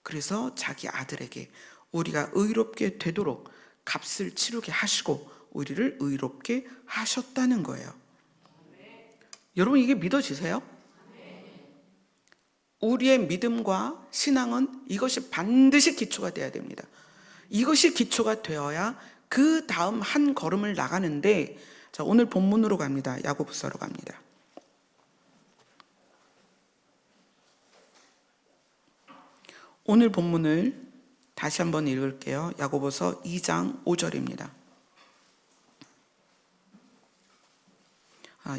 S1: 그래서 자기 아들에게 우리가 의롭게 되도록 값을 치르게 하시고 우리를 의롭게 하셨다는 거예요. 여러분, 이게 믿어지세요? 우리의 믿음과 신앙은 이것이 반드시 기초가 돼야 됩니다. 이것이 기초가 되어야 그 다음 한 걸음을 나가는데, 자, 오늘 본문으로 갑니다. 야고보서로 갑니다. 오늘 본문을 다시 한번 읽을게요. 야고보서 2장 5절입니다.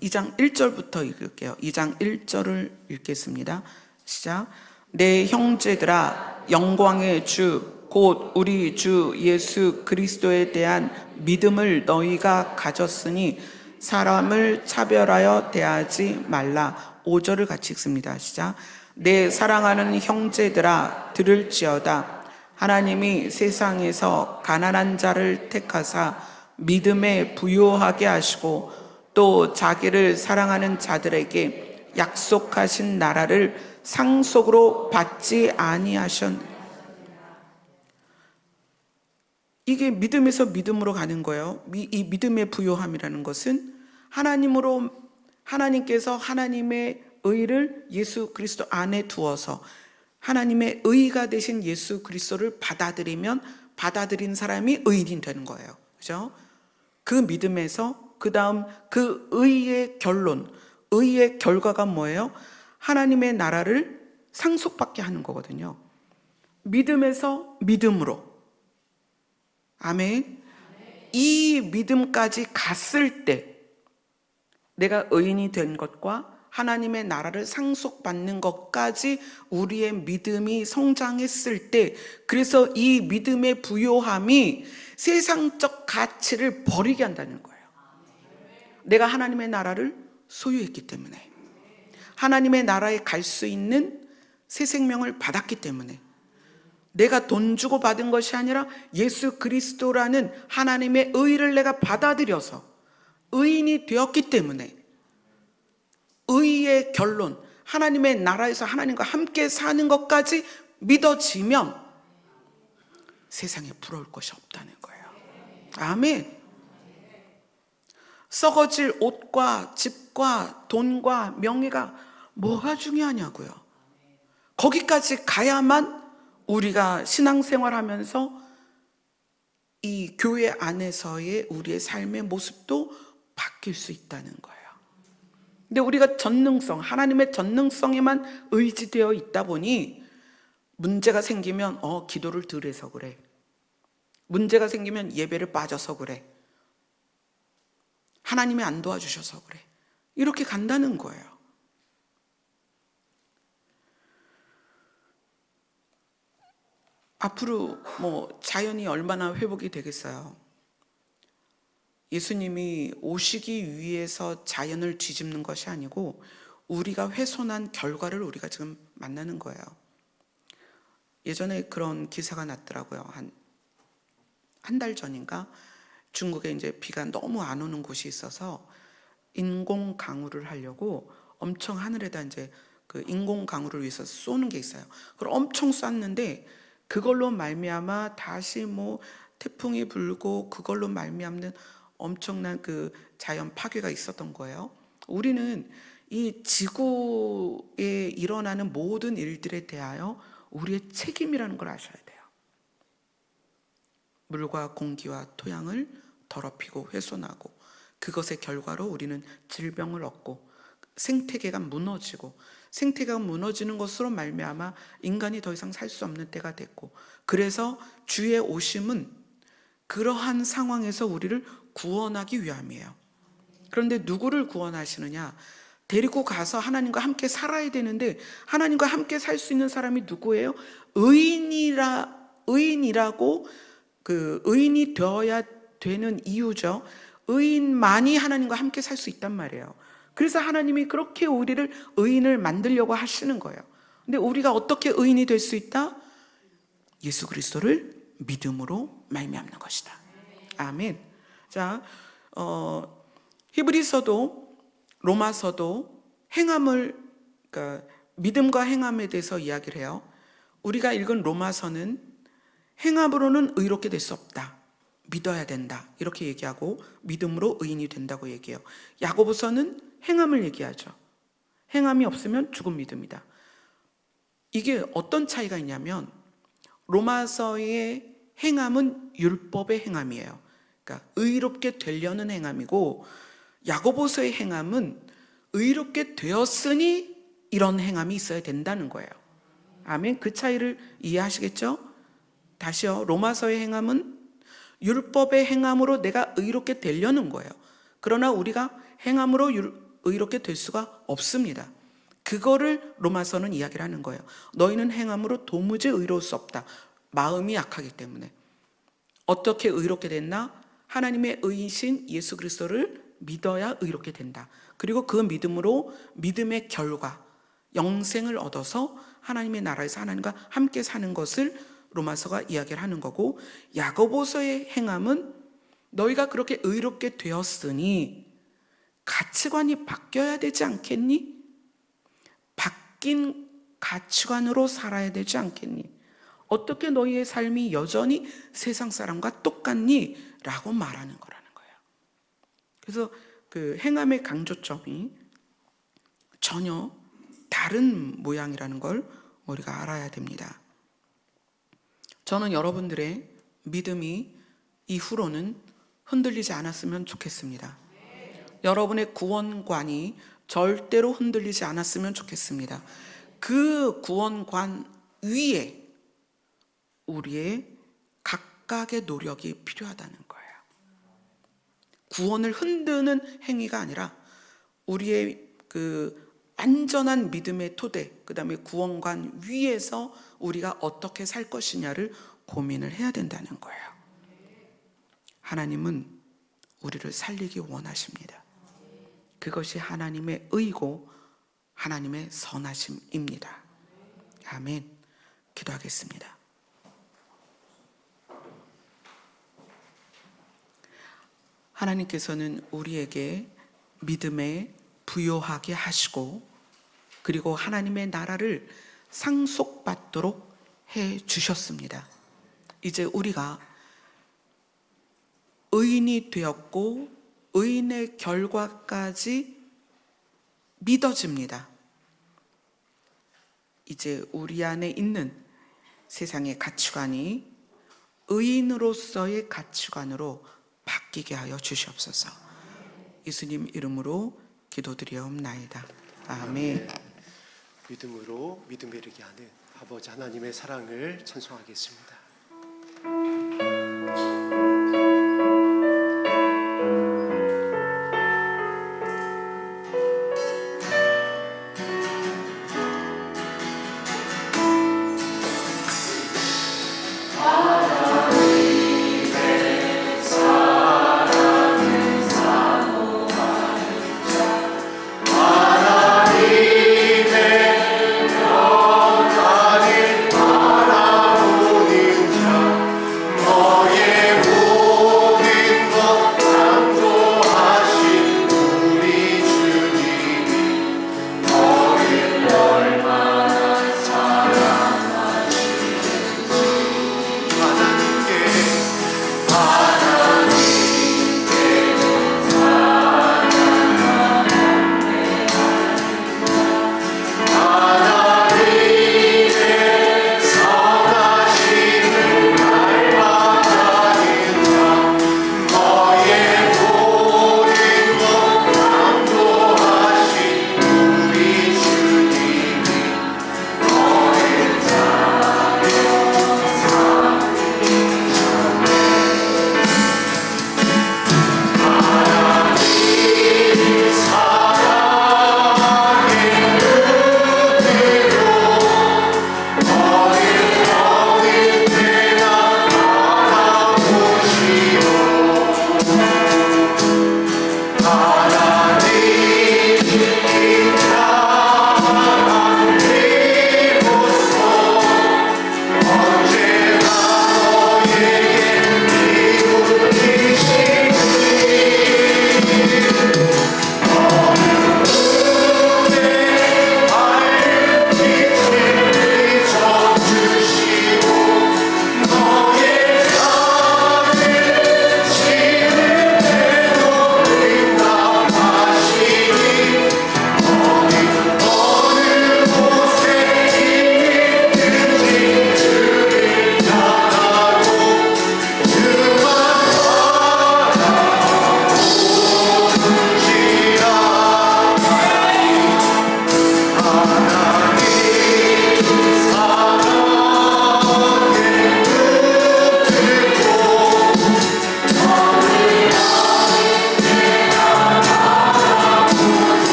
S1: 2장 1절부터 읽을게요. 2장 1절을 읽겠습니다. 시작. 내 형제들아, 영광의 주 곧 우리 주 예수 그리스도에 대한 믿음을 너희가 가졌으니 사람을 차별하여 대하지 말라. 5절을 같이 읽습니다. 시작. 내 사랑하는 형제들아, 들을지어다. 하나님이 세상에서 가난한 자를 택하사 믿음에 부요하게 하시고, 또 자기를 사랑하는 자들에게 약속하신 나라를 상속으로 받지 아니하셨느냐. 이게 믿음에서 믿음으로 가는 거예요. 이 믿음의 부요함이라는 것은 하나님께서 하나님의 의를 예수 그리스도 안에 두어서 하나님의 의가 되신 예수 그리스도를 받아들이면 받아들인 사람이 의인이 되는 거예요. 그죠? 그 믿음에서 그 다음 그 의의 결론, 의의 결과가 뭐예요? 하나님의 나라를 상속받게 하는 거거든요. 믿음에서 믿음으로. 아멘. 이 믿음까지 갔을 때 내가 의인이 된 것과 하나님의 나라를 상속받는 것까지 우리의 믿음이 성장했을 때, 그래서 이 믿음의 부요함이 세상적 가치를 버리게 한다는 거예요. 내가 하나님의 나라를 소유했기 때문에, 하나님의 나라에 갈 수 있는 새 생명을 받았기 때문에, 내가 돈 주고 받은 것이 아니라 예수 그리스도라는 하나님의 의를 내가 받아들여서 의인이 되었기 때문에, 의의 결론, 하나님의 나라에서 하나님과 함께 사는 것까지 믿어지면 세상에 부러울 것이 없다는 거예요. 아멘. 썩어질 옷과 집과 돈과 명예가 뭐가 중요하냐고요. 거기까지 가야만 우리가 신앙생활하면서 이 교회 안에서의 우리의 삶의 모습도 바뀔 수 있다는 거예요. 근데 우리가 전능성, 하나님의 전능성에만 의지되어 있다 보니 문제가 생기면 기도를 덜 해서 그래. 문제가 생기면 예배를 빠져서 그래. 하나님이 안 도와주셔서 그래. 이렇게 간다는 거예요. 앞으로 자연이 얼마나 회복이 되겠어요. 예수님이 오시기 위해서 자연을 뒤집는 것이 아니고 우리가 훼손한 결과를 우리가 지금 만나는 거예요. 예전에 그런 기사가 났더라고요. 한 달 전인가 중국에 이제 비가 너무 안 오는 곳이 있어서 인공 강우를 하려고 엄청 하늘에다 이제 그 인공 강우를 위해서 쏘는 게 있어요. 그걸 엄청 쐈는데 그걸로 말미암아 다시 태풍이 불고 그걸로 말미암는 엄청난 그 자연 파괴가 있었던 거예요. 우리는 이 지구에 일어나는 모든 일들에 대하여 우리의 책임이라는 걸 아셔야 돼요. 물과 공기와 토양을 더럽히고 훼손하고 그것의 결과로 우리는 질병을 얻고 생태계가 무너지고 생태계가 무너지는 것으로 말미암아 인간이 더 이상 살 수 없는 때가 됐고, 그래서 주의 오심은 그러한 상황에서 우리를 구원하기 위함이에요. 그런데 누구를 구원하시느냐? 데리고 가서 하나님과 함께 살아야 되는데 하나님과 함께 살 수 있는 사람이 누구예요? 의인이라고 의인이 되어야 되는 이유죠. 의인만이 하나님과 함께 살 수 있단 말이에요. 그래서 하나님이 그렇게 우리를 의인을 만들려고 하시는 거예요. 근데 우리가 어떻게 의인이 될 수 있다? 예수 그리스도를 믿음으로 말미암는 것이다. 아멘. 자, 히브리서도 로마서도 행함을, 그러니까 믿음과 행함에 대해서 이야기를 해요. 우리가 읽은 로마서는 행함으로는 의롭게 될 수 없다. 믿어야 된다. 이렇게 얘기하고 믿음으로 의인이 된다고 얘기해요. 야고보서는 행함을 얘기하죠. 행함이 없으면 죽은 믿음이다. 이게 어떤 차이가 있냐면 로마서의 행함은 율법의 행함이에요. 그러니까 의롭게 되려는 행함이고, 야고보서의 행함은 의롭게 되었으니 이런 행함이 있어야 된다는 거예요. 아멘. 그 차이를 이해하시겠죠? 다시요. 로마서의 행함은 율법의 행함으로 내가 의롭게 되려는 거예요. 그러나 우리가 행함으로 의롭게 될 수가 없습니다. 그거를 로마서는 이야기를 하는 거예요. 너희는 행함으로 도무지 의로울 수 없다. 마음이 약하기 때문에. 어떻게 의롭게 됐나? 하나님의 의이신 예수 그리스도를 믿어야 의롭게 된다. 그리고 그 믿음으로 믿음의 결과, 영생을 얻어서 하나님의 나라에서 하나님과 함께 사는 것을 로마서가 이야기를 하는 거고, 야고보서의 행함은 너희가 그렇게 의롭게 되었으니 가치관이 바뀌어야 되지 않겠니? 바뀐 가치관으로 살아야 되지 않겠니? 어떻게 너희의 삶이 여전히 세상 사람과 똑같니? 라고 말하는 거라는 거예요. 그래서 그 행함의 강조점이 전혀 다른 모양이라는 걸 우리가 알아야 됩니다. 저는 여러분들의 믿음이 이후로는 흔들리지 않았으면 좋겠습니다. 여러분의 구원관이 절대로 흔들리지 않았으면 좋겠습니다. 그 구원관 위에 우리의 각각의 노력이 필요하다는 거예요. 구원을 흔드는 행위가 아니라 우리의 그 완전한 믿음의 토대, 그 다음에 구원관 위에서 우리가 어떻게 살 것이냐를 고민을 해야 된다는 거예요. 하나님은 우리를 살리기 원하십니다. 그것이 하나님의 의고 하나님의 선하심입니다. 아멘. 기도하겠습니다. 하나님께서는 우리에게 믿음에 부요하게 하시고 그리고 하나님의 나라를 상속받도록 해 주셨습니다. 이제 우리가 의인이 되었고 의인의 결과까지 믿어집니다. 이제 우리 안에 있는 세상의 가치관이 의인으로서의 가치관으로 바뀌게 하여 주시옵소서. 예수님 이름으로 기도드리옵나이다. 아멘.
S2: 믿음으로 믿음에 이르게 하는 아버지 하나님의 사랑을 찬송하겠습니다.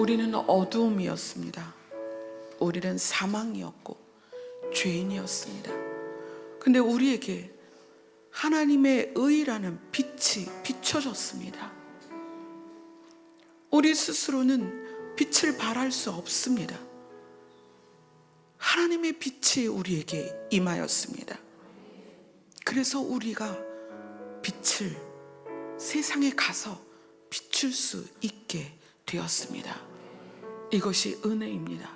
S1: 우리는 어두움이었습니다. 우리는 사망이었고 죄인이었습니다. 근데 우리에게 하나님의 의라는 빛이 비춰졌습니다. 우리 스스로는 빛을 발할 수 없습니다. 하나님의 빛이 우리에게 임하였습니다. 그래서 우리가 빛을 세상에 가서 비출 수 있게 되었습니다. 이것이 은혜입니다.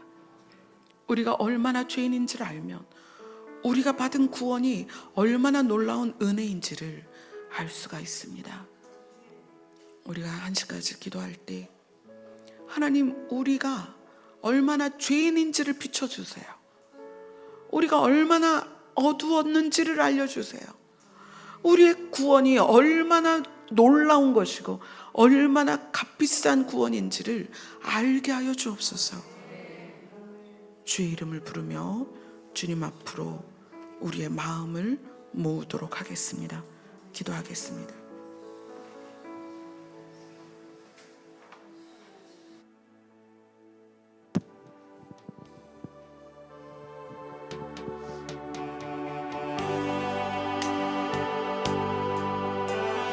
S1: 우리가 얼마나 죄인인지를 알면 우리가 받은 구원이 얼마나 놀라운 은혜인지를 알 수가 있습니다. 우리가 한 시까지 기도할 때 하나님, 우리가 얼마나 죄인인지를 비춰주세요. 우리가 얼마나 어두웠는지를 알려주세요. 우리의 구원이 얼마나 놀라운 것이고 얼마나 값비싼 구원인지를 알게 하여 주옵소서. 주의 이름을 부르며 주님 앞으로 우리의 마음을 모으도록 하겠습니다. 기도하겠습니다.